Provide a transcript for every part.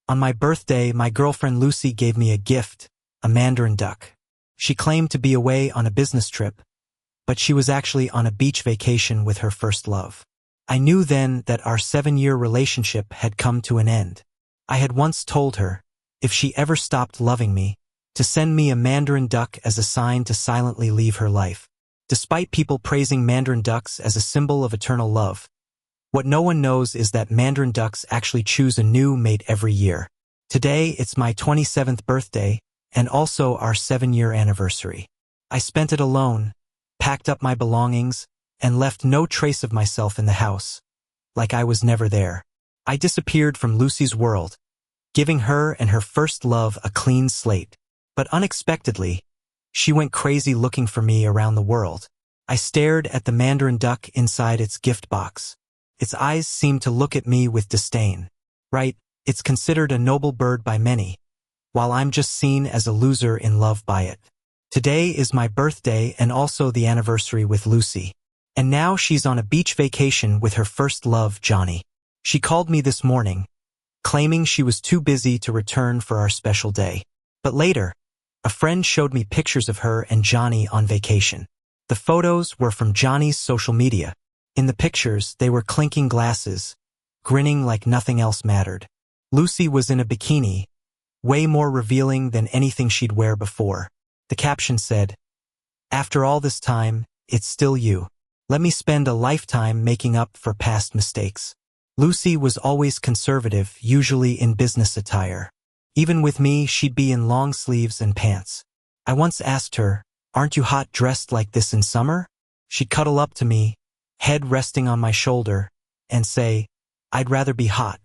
On my birthday, my girlfriend Lucy gave me a gift, a mandarin duck. She claimed to be away on a business trip, but she was actually on a beach vacation with her first love. I knew then that our 7-year relationship had come to an end. I had once told her, if she ever stopped loving me, to send me a mandarin duck as a sign to silently leave her life. Despite people praising mandarin ducks as a symbol of eternal love, what no one knows is that mandarin ducks actually choose a new mate every year. Today, it's my 27th birthday, and also our 7-year anniversary. I spent it alone, packed up my belongings, and left no trace of myself in the house, like I was never there. I disappeared from Lucy's world, giving her and her first love a clean slate. But unexpectedly, she went crazy looking for me around the world. I stared at the mandarin duck inside its gift box. Its eyes seemed to look at me with disdain. Right, it's considered a noble bird by many, while I'm just seen as a loser in love by it. Today is my birthday and also the anniversary with Lucy. And now she's on a beach vacation with her first love, Johnny. She called me this morning, claiming she was too busy to return for our special day. But later, a friend showed me pictures of her and Johnny on vacation. The photos were from Johnny's social media. In the pictures, they were clinking glasses, grinning like nothing else mattered. Lucy was in a bikini, way more revealing than anything she'd wear before. The caption said, "After all this time, it's still you. Let me spend a lifetime making up for past mistakes." Lucy was always conservative, usually in business attire. Even with me, she'd be in long sleeves and pants. I once asked her, "Aren't you hot dressed like this in summer?" She'd cuddle up to me, head resting on my shoulder, and say, "I'd rather be hot.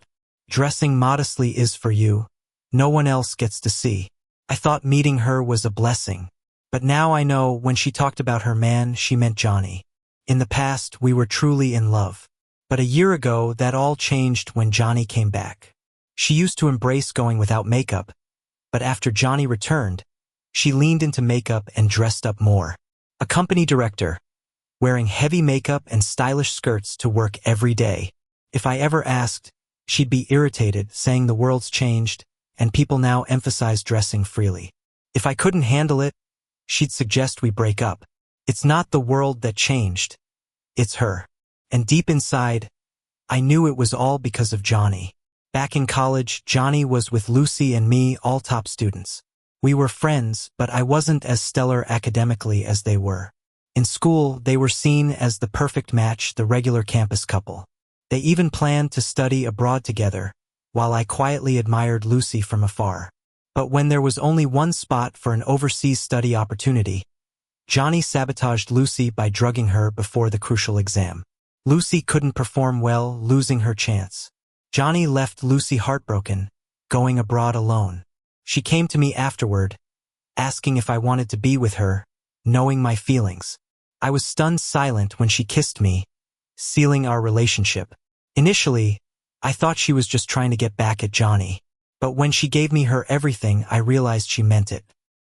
Dressing modestly is for you. No one else gets to see." I thought meeting her was a blessing. But now I know when she talked about her man, she meant Johnny. In the past, we were truly in love. But a year ago, that all changed when Johnny came back. She used to embrace going without makeup, but after Johnny returned, she leaned into makeup and dressed up more. A company director, wearing heavy makeup and stylish skirts to work every day. If I ever asked, she'd be irritated, saying the world's changed, and people now emphasize dressing freely. If I couldn't handle it, she'd suggest we break up. It's not the world that changed, it's her. And deep inside, I knew it was all because of Johnny. Back in college, Johnny was with Lucy and me, all top students. We were friends, but I wasn't as stellar academically as they were. In school, they were seen as the perfect match, the regular campus couple. They even planned to study abroad together, while I quietly admired Lucy from afar. But when there was only one spot for an overseas study opportunity, Johnny sabotaged Lucy by drugging her before the crucial exam. Lucy couldn't perform well, losing her chance. Johnny left Lucy heartbroken, going abroad alone. She came to me afterward, asking if I wanted to be with her, knowing my feelings. I was stunned silent when she kissed me, sealing our relationship. Initially, I thought she was just trying to get back at Johnny. But when she gave me her everything, I realized she meant it.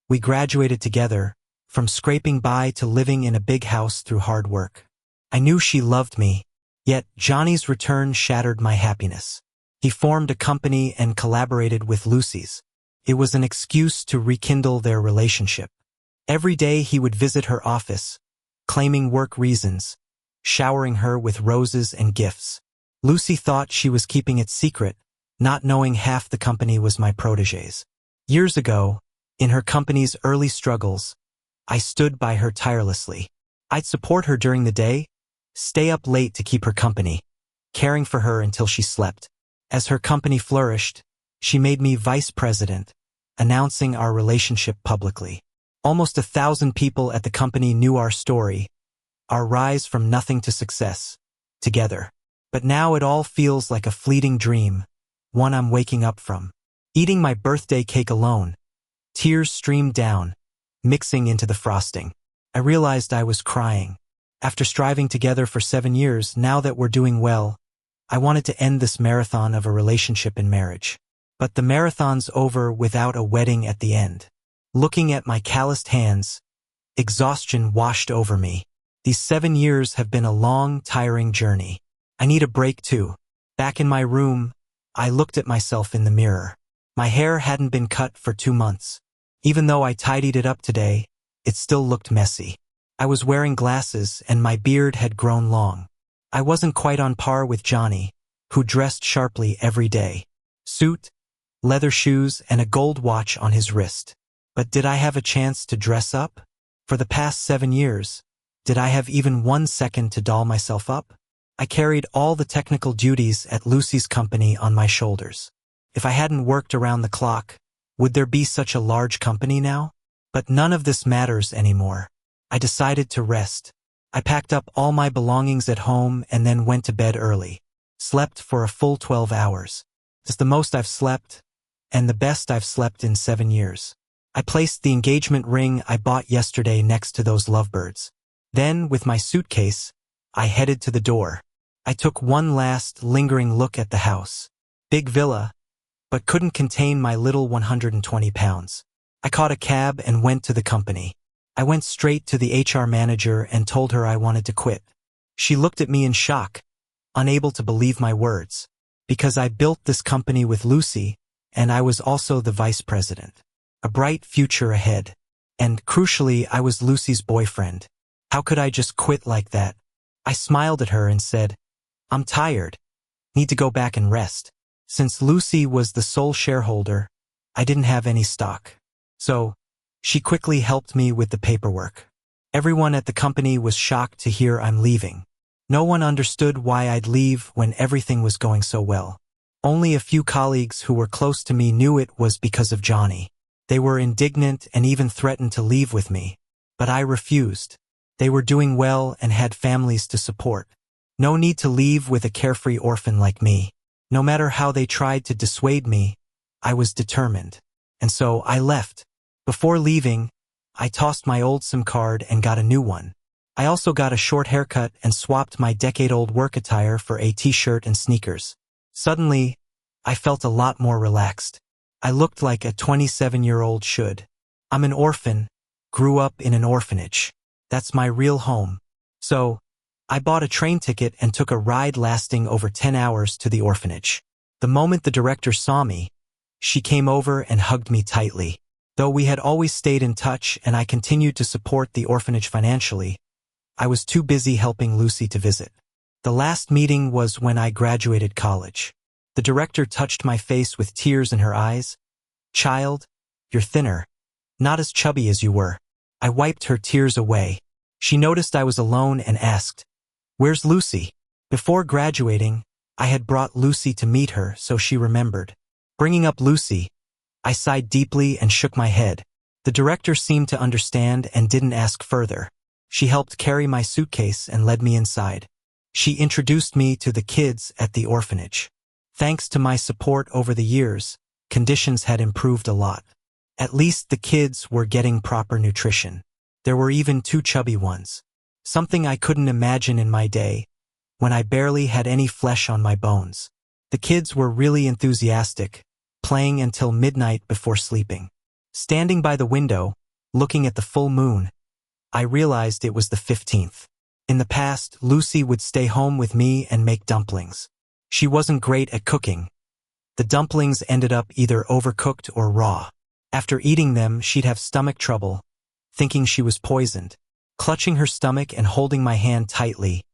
We graduated together, from scraping by to living in a big house through hard work. I knew she loved me, yet Johnny's return shattered my happiness. He formed a company and collaborated with Lucy's. It was an excuse to rekindle their relationship. Every day he would visit her office, claiming work reasons, showering her with roses and gifts. Lucy thought she was keeping it secret, not knowing half the company was my protégés. Years ago, in her company's early struggles, I stood by her tirelessly. I'd support her during the day, stay up late to keep her company, caring for her until she slept. As her company flourished, she made me vice president, announcing our relationship publicly. Almost 1,000 people at the company knew our story, our rise from nothing to success, together. But now it all feels like a fleeting dream, one I'm waking up from. Eating my birthday cake alone, tears streamed down, mixing into the frosting. I realized I was crying. After striving together for 7 years, now that we're doing well, I wanted to end this marathon of a relationship and marriage. But the marathon's over without a wedding at the end. Looking at my calloused hands, exhaustion washed over me. These 7 years have been a long, tiring journey. I need a break too. Back in my room, I looked at myself in the mirror. My hair hadn't been cut for 2 months. Even though I tidied it up today, it still looked messy. I was wearing glasses and my beard had grown long. I wasn't quite on par with Johnny, who dressed sharply every day. Suit, leather shoes, and a gold watch on his wrist. But did I have a chance to dress up? For the past 7 years, did I have even 1 second to doll myself up? I carried all the technical duties at Lucy's company on my shoulders. If I hadn't worked around the clock, would there be such a large company now? But none of this matters anymore. I decided to rest. I packed up all my belongings at home and then went to bed early. Slept for a full 12 hours. It's the most I've slept, and the best I've slept in 7 years. I placed the engagement ring I bought yesterday next to those lovebirds. Then, with my suitcase, I headed to the door. I took one last, lingering look at the house. Big villa, but couldn't contain my little 120 pounds. I caught a cab and went to the company. I went straight to the HR manager and told her I wanted to quit. She looked at me in shock, unable to believe my words. Because I built this company with Lucy, and I was also the vice president. A bright future ahead. And, crucially, I was Lucy's boyfriend. How could I just quit like that? I smiled at her and said, "I'm tired. Need to go back and rest." Since Lucy was the sole shareholder, I didn't have any stock. So, she quickly helped me with the paperwork. Everyone at the company was shocked to hear I'm leaving. No one understood why I'd leave when everything was going so well. Only a few colleagues who were close to me knew it was because of Johnny. They were indignant and even threatened to leave with me. But I refused. They were doing well and had families to support. No need to leave with a carefree orphan like me. No matter how they tried to dissuade me, I was determined. And so I left. Before leaving, I tossed my old SIM card and got a new one. I also got a short haircut and swapped my decade-old work attire for a t-shirt and sneakers. Suddenly, I felt a lot more relaxed. I looked like a 27-year-old should. I'm an orphan, grew up in an orphanage. That's my real home. So, I bought a train ticket and took a ride lasting over 10 hours to the orphanage. The moment the director saw me, she came over and hugged me tightly. Though we had always stayed in touch and I continued to support the orphanage financially, I was too busy helping Lucy to visit. The last meeting was when I graduated college. The director touched my face with tears in her eyes. "Child, you're thinner. Not as chubby as you were." I wiped her tears away. She noticed I was alone and asked, "Where's Lucy?" Before graduating, I had brought Lucy to meet her, so she remembered. Bringing up Lucy, I sighed deeply and shook my head. The director seemed to understand and didn't ask further. She helped carry my suitcase and led me inside. She introduced me to the kids at the orphanage. Thanks to my support over the years, conditions had improved a lot. At least the kids were getting proper nutrition. There were even 2 chubby ones. Something I couldn't imagine in my day, when I barely had any flesh on my bones. The kids were really enthusiastic, playing until midnight before sleeping. Standing by the window, looking at the full moon, I realized it was the 15th. In the past, Lucy would stay home with me and make dumplings. She wasn't great at cooking. The dumplings ended up either overcooked or raw. After eating them, she'd have stomach trouble, thinking she was poisoned. Clutching her stomach and holding my hand tightly,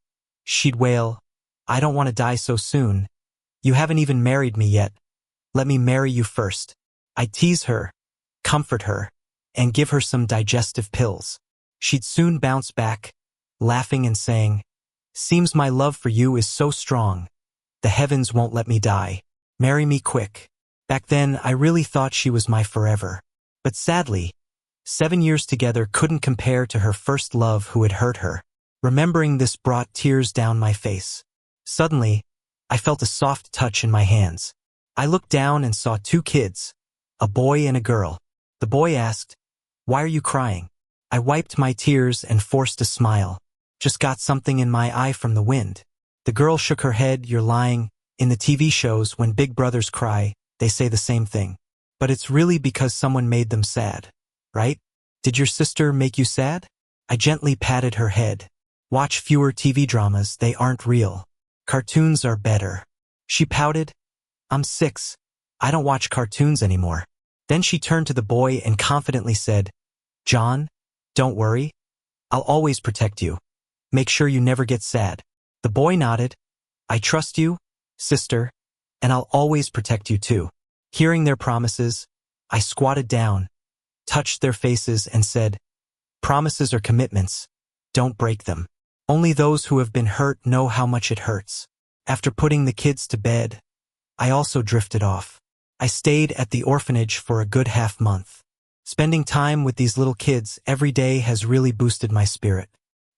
she'd wail, "I don't want to die so soon. You haven't even married me yet. Let me marry you first." I'd tease her, comfort her, and give her some digestive pills. She'd soon bounce back, laughing and saying, "Seems my love for you is so strong. The heavens won't let me die. Marry me quick." Back then, I really thought she was my forever. But sadly, 7 years together couldn't compare to her first love who had hurt her. Remembering this brought tears down my face. Suddenly, I felt a soft touch in my hands. I looked down and saw 2 kids, a boy and a girl. The boy asked, "Why are you crying?" I wiped my tears and forced a smile. "Just got something in my eye from the wind." The girl shook her head. "You're lying. In the TV shows, when big brothers cry, they say the same thing. But it's really because someone made them sad, right? Did your sister make you sad?" I gently patted her head. "Watch fewer TV dramas, they aren't real. Cartoons are better." She pouted. "I'm 6. I don't watch cartoons anymore. Then she turned to the boy and confidently said, John, don't worry. I'll always protect you. Make sure you never get sad. The boy nodded. I trust you, sister, and I'll always protect you too. Hearing their promises, I squatted down, touched their faces and said, promises are commitments. Don't break them. Only those who have been hurt know how much it hurts. After putting the kids to bed, I also drifted off. I stayed at the orphanage for a good half-month. Spending time with these little kids every day has really boosted my spirit.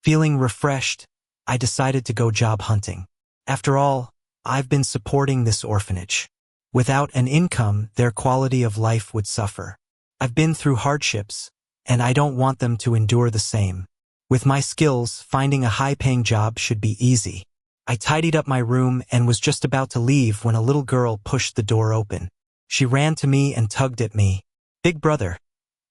Feeling refreshed, I decided to go job hunting. After all, I've been supporting this orphanage. Without an income, their quality of life would suffer. I've been through hardships, and I don't want them to endure the same. With my skills, finding a high-paying job should be easy. I tidied up my room and was just about to leave when a little girl pushed the door open. She ran to me and tugged at me. Big brother,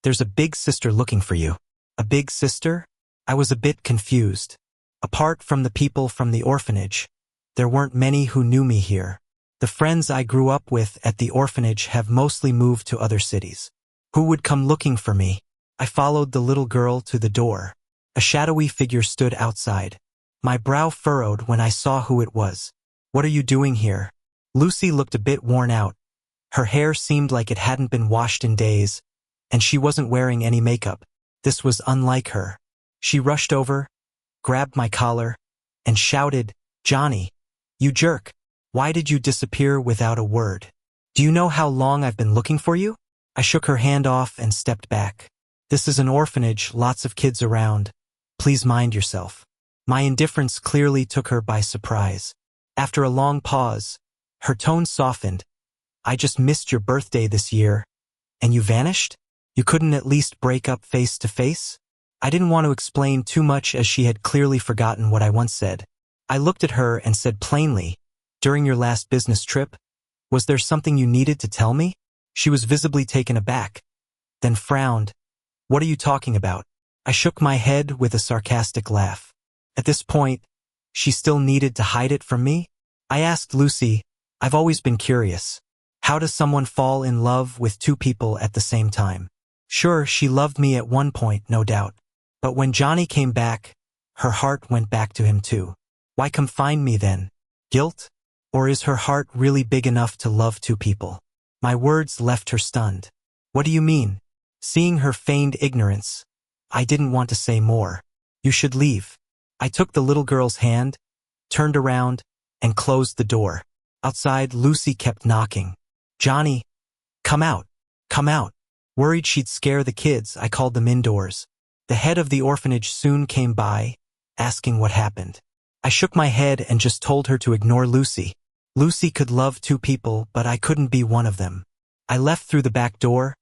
there's a big sister looking for you. A big sister? I was a bit confused. Apart from the people from the orphanage, there weren't many who knew me here. The friends I grew up with at the orphanage have mostly moved to other cities. Who would come looking for me? I followed the little girl to the door. A shadowy figure stood outside. My brow furrowed when I saw who it was. What are you doing here? Lucy looked a bit worn out. Her hair seemed like it hadn't been washed in days, and she wasn't wearing any makeup. This was unlike her. She rushed over, grabbed my collar, and shouted, Johnny, you jerk. Why did you disappear without a word? Do you know how long I've been looking for you? I shook her hand off and stepped back. This is an orphanage, lots of kids around. Please mind yourself. My indifference clearly took her by surprise. After a long pause, her tone softened. I just missed your birthday this year, and you vanished? You couldn't at least break up face to face? I didn't want to explain too much as she had clearly forgotten what I once said. I looked at her and said plainly, during your last business trip, was there something you needed to tell me? She was visibly taken aback, then frowned. What are you talking about? I shook my head with a sarcastic laugh. At this point, she still needed to hide it from me? I asked Lucy, I've always been curious. How does someone fall in love with two people at the same time? Sure, she loved me at one point, no doubt. But when Johnny came back, her heart went back to him too. Why come find me then? Guilt? Or is her heart really big enough to love two people? My words left her stunned. What do you mean? Seeing her feigned ignorance, I didn't want to say more. You should leave. I took the little girl's hand, turned around, and closed the door. Outside, Lucy kept knocking. Johnny, come out, come out. Worried she'd scare the kids, I called them indoors. The head of the orphanage soon came by, asking what happened. I shook my head and just told her to ignore Lucy. Lucy could love two people, but I couldn't be one of them. I left through the back door,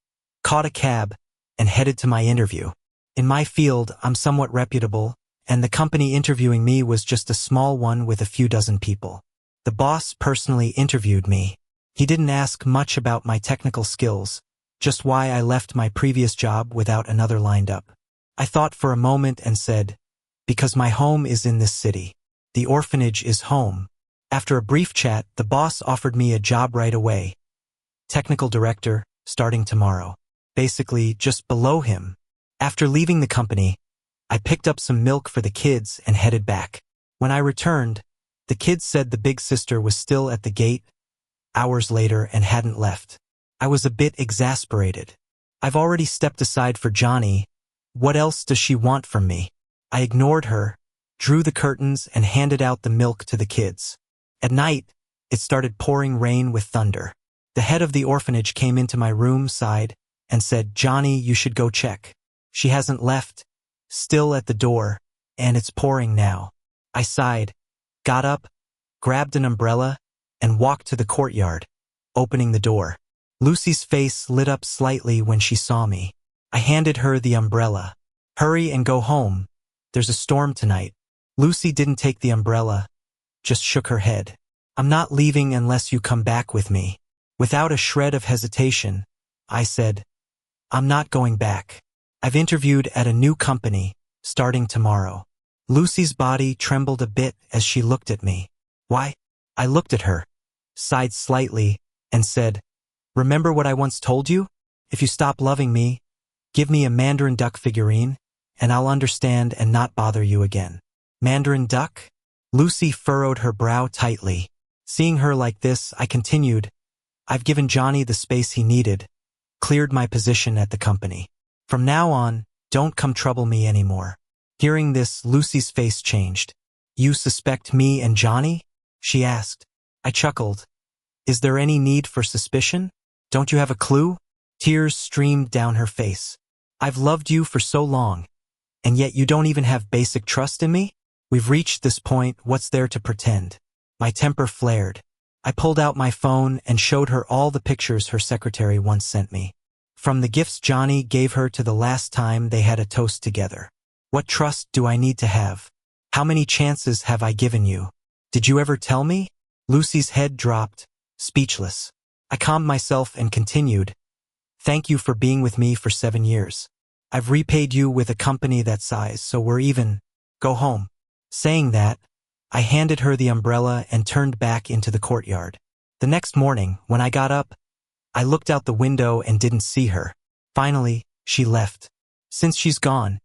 caught a cab, and headed to my interview. In my field, I'm somewhat reputable, and the company interviewing me was just a small one with a few dozen people. The boss personally interviewed me. He didn't ask much about my technical skills, just why I left my previous job without another lined up. I thought for a moment and said, because my home is in this city. The orphanage is home. After a brief chat, the boss offered me a job right away. Technical director, starting tomorrow. Basically, just below him. After leaving the company, I picked up some milk for the kids and headed back. When I returned, the kids said the big sister was still at the gate hours later and hadn't left. I was a bit exasperated. I've already stepped aside for Johnny. What else does she want from me? I ignored her, drew the curtains, and handed out the milk to the kids. At night, it started pouring rain with thunder. The head of the orphanage came into my room, sighed, and said, Johnny, you should go check. She hasn't left, still at the door, and it's pouring now. I sighed, got up, grabbed an umbrella, and walked to the courtyard, opening the door. Lucy's face lit up slightly when she saw me. I handed her the umbrella. Hurry and go home. There's a storm tonight. Lucy didn't take the umbrella, just shook her head. I'm not leaving unless you come back with me. Without a shred of hesitation, I said, I'm not going back. I've interviewed at a new company, starting tomorrow. Lucy's body trembled a bit as she looked at me. Why? I looked at her, sighed slightly, and said, Remember what I once told you? If you stop loving me, give me a Mandarin duck figurine, and I'll understand and not bother you again. Mandarin duck? Lucy furrowed her brow tightly. Seeing her like this, I continued, I've given Johnny the space he needed, cleared my position at the company. From now on, don't come trouble me anymore. Hearing this, Lucy's face changed. You suspect me and Johnny? She asked. I chuckled. Is there any need for suspicion? Don't you have a clue? Tears streamed down her face. I've loved you for so long, and yet you don't even have basic trust in me? We've reached this point, what's there to pretend? My temper flared. I pulled out my phone and showed her all the pictures her secretary once sent me. From the gifts Johnny gave her to the last time they had a toast together. What trust do I need to have? How many chances have I given you? Did you ever tell me? Lucy's head dropped, speechless. I calmed myself and continued. Thank you for being with me for 7 years. I've repaid you with a company that size, so we're even. Go home. Saying that, I handed her the umbrella and turned back into the courtyard. The next morning, when I got up, I looked out the window and didn't see her. Finally, she left. Since she's gone,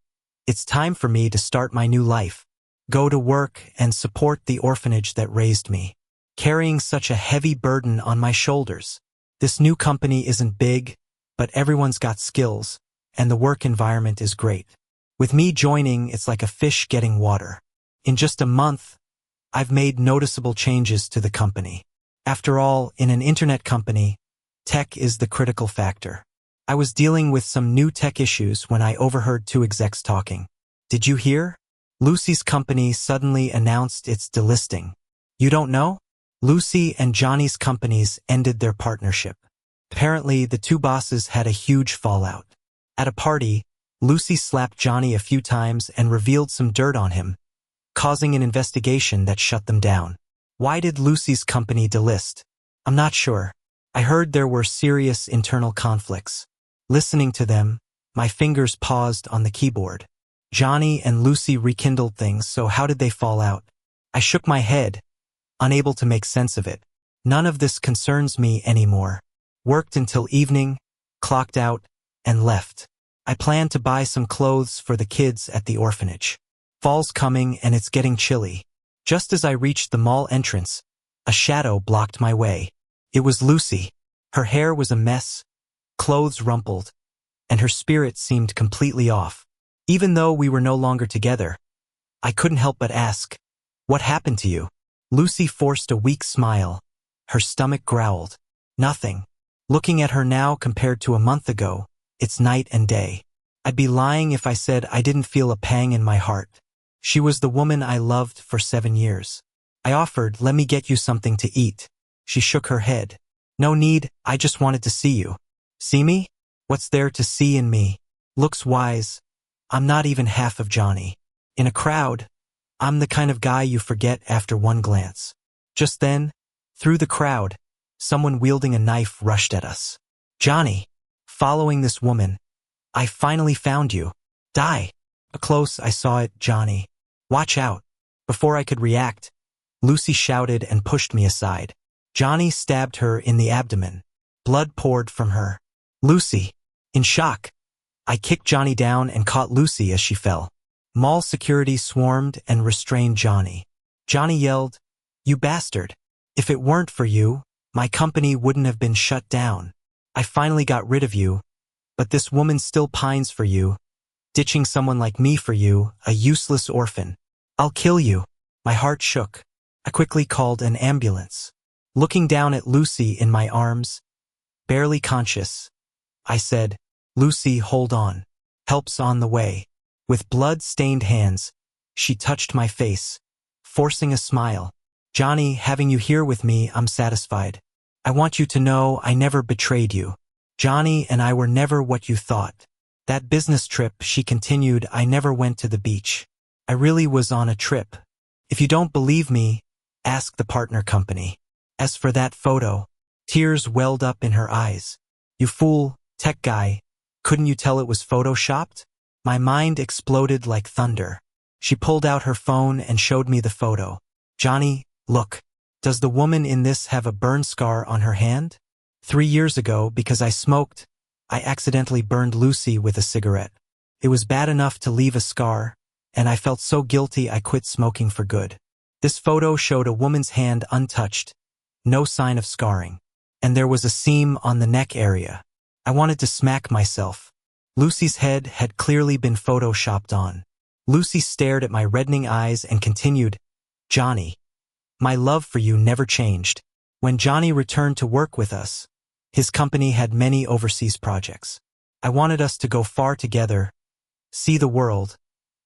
it's time for me to start my new life. Go to work and support the orphanage that raised me. Carrying such a heavy burden on my shoulders. This new company isn't big, but everyone's got skills, and the work environment is great. With me joining, it's like a fish getting water. In just a month, I've made noticeable changes to the company. After all, in an internet company, tech is the critical factor. I was dealing with some new tech issues when I overheard 2 execs talking. Did you hear? Lucy's company suddenly announced its delisting. You don't know? Lucy and Johnny's companies ended their partnership. Apparently, the 2 bosses had a huge fallout. At a party, Lucy slapped Johnny a few times and revealed some dirt on him, causing an investigation that shut them down. Why did Lucy's company delist? I'm not sure. I heard there were serious internal conflicts. Listening to them, my fingers paused on the keyboard. Johnny and Lucy rekindled things, so how did they fall out? I shook my head, unable to make sense of it. None of this concerns me anymore. Worked until evening, clocked out, and left. I planned to buy some clothes for the kids at the orphanage. Fall's coming and it's getting chilly. Just as I reached the mall entrance, a shadow blocked my way. It was Lucy. Her hair was a mess, clothes rumpled, and her spirit seemed completely off. Even though we were no longer together, I couldn't help but ask, what happened to you? Lucy forced a weak smile. Her stomach growled. Nothing. Looking at her now compared to a month ago, it's night and day. I'd be lying if I said I didn't feel a pang in my heart. She was the woman I loved for 7 years. I offered, let me get you something to eat. She shook her head. No need, I just wanted to see you. See me? What's there to see in me? Looks wise. I'm not even half of Johnny. In a crowd, I'm the kind of guy you forget after one glance. Just then, through the crowd, someone wielding a knife rushed at us. Johnny, following this woman, I finally found you. Die. Up close, I saw it, Johnny. Watch out. Before I could react, Lucy shouted and pushed me aside. Johnny stabbed her in the abdomen. Blood poured from her. Lucy. In shock, I kicked Johnny down and caught Lucy as she fell. Mall security swarmed and restrained Johnny. Johnny yelled, You bastard. If it weren't for you, my company wouldn't have been shut down. I finally got rid of you, but this woman still pines for you, ditching someone like me for you, a useless orphan. I'll kill you. My heart shook. I quickly called an ambulance. Looking down at Lucy in my arms, barely conscious, I said, Lucy, hold on. Help's on the way. With blood-stained hands, she touched my face, forcing a smile. Johnny, having you here with me, I'm satisfied. I want you to know I never betrayed you. Johnny and I were never what you thought. That business trip, she continued, I never went to the beach. I really was on a trip. If you don't believe me, ask the partner company. As for that photo, tears welled up in her eyes. You fool, tech guy, couldn't you tell it was photoshopped? My mind exploded like thunder. She pulled out her phone and showed me the photo. Johnny, look. Does the woman in this have a burn scar on her hand? 3 years ago, because I smoked, I accidentally burned Lucy with a cigarette. It was bad enough to leave a scar, and I felt so guilty I quit smoking for good. This photo showed a woman's hand untouched, no sign of scarring. And there was a seam on the neck area. I wanted to smack myself. Lucy's head had clearly been photoshopped on. Lucy stared at my reddening eyes and continued, "Johnny, my love for you never changed." When Johnny returned to work with us, his company had many overseas projects. I wanted us to go far together, see the world,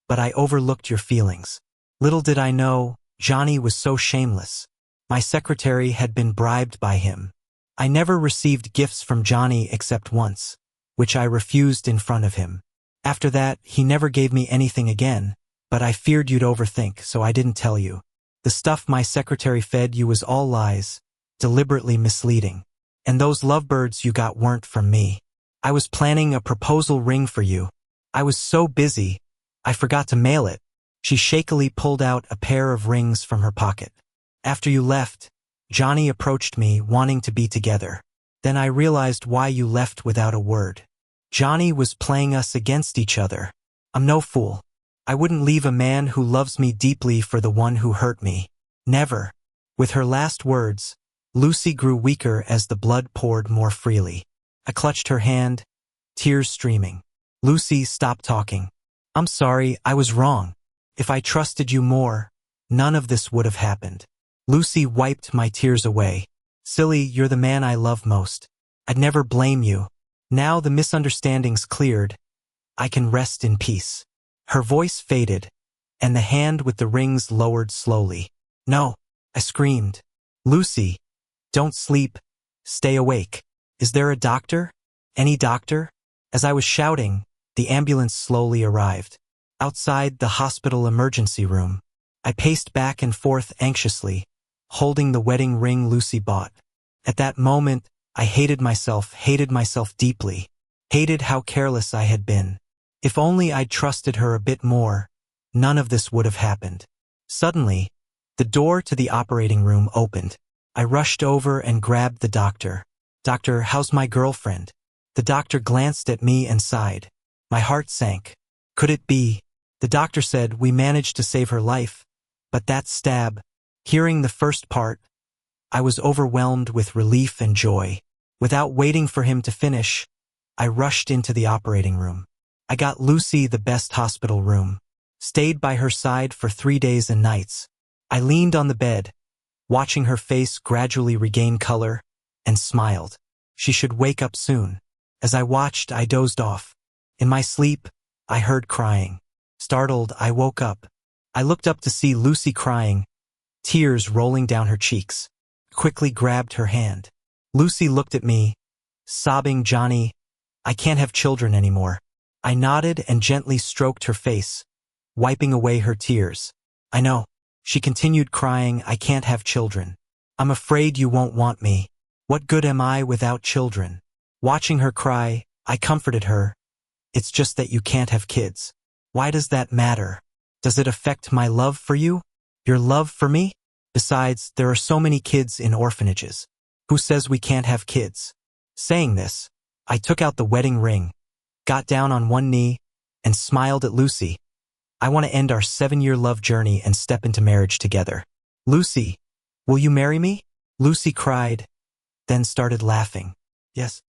but I overlooked your feelings. Little did I know, Johnny was so shameless. My secretary had been bribed by him. I never received gifts from Johnny except once, which I refused in front of him. After that, he never gave me anything again, but I feared you'd overthink, so I didn't tell you. The stuff my secretary fed you was all lies, deliberately misleading. And those lovebirds you got weren't from me. I was planning a proposal ring for you. I was so busy, I forgot to mail it. She shakily pulled out a pair of rings from her pocket. After you left, Johnny approached me, wanting to be together. Then I realized why you left without a word. Johnny was playing us against each other. I'm no fool. I wouldn't leave a man who loves me deeply for the one who hurt me. Never. With her last words, Lucy grew weaker as the blood poured more freely. I clutched her hand, tears streaming. "Lucy, stop talking. I'm sorry, I was wrong. If I trusted you more, none of this would have happened." Lucy wiped my tears away. "Silly, you're the man I love most. I'd never blame you. Now the misunderstanding's cleared. I can rest in peace." Her voice faded, and the hand with the rings lowered slowly. "No," I screamed. "Lucy, don't sleep. Stay awake. Is there a doctor? Any doctor?" As I was shouting, the ambulance slowly arrived. Outside the hospital emergency room, I paced back and forth anxiously, holding the wedding ring Lucy bought. At that moment, I hated myself deeply. Hated how careless I had been. If only I'd trusted her a bit more, none of this would have happened. Suddenly, the door to the operating room opened. I rushed over and grabbed the doctor. "Doctor, how's my girlfriend?" The doctor glanced at me and sighed. My heart sank. Could it be? The doctor said, "We managed to save her life, but that stab." Hearing the first part, I was overwhelmed with relief and joy. Without waiting for him to finish, I rushed into the operating room. I got Lucy the best hospital room. Stayed by her side for 3 days and nights. I leaned on the bed, watching her face gradually regain color, and smiled. She should wake up soon. As I watched, I dozed off. In my sleep, I heard crying. Startled, I woke up. I looked up to see Lucy crying, tears rolling down her cheeks. Quickly grabbed her hand. Lucy looked at me, sobbing, "Johnny, I can't have children anymore." I nodded and gently stroked her face, wiping away her tears. "I know." She continued crying, "I can't have children. I'm afraid you won't want me. What good am I without children?" Watching her cry, I comforted her. "It's just that you can't have kids. Why does that matter? Does it affect my love for you? Your love for me? Besides, there are so many kids in orphanages. Who says we can't have kids?" Saying this, I took out the wedding ring, got down on one knee, and smiled at Lucy. "I want to end our 7-year love journey and step into marriage together. Lucy, will you marry me?" Lucy cried, then started laughing. "Yes,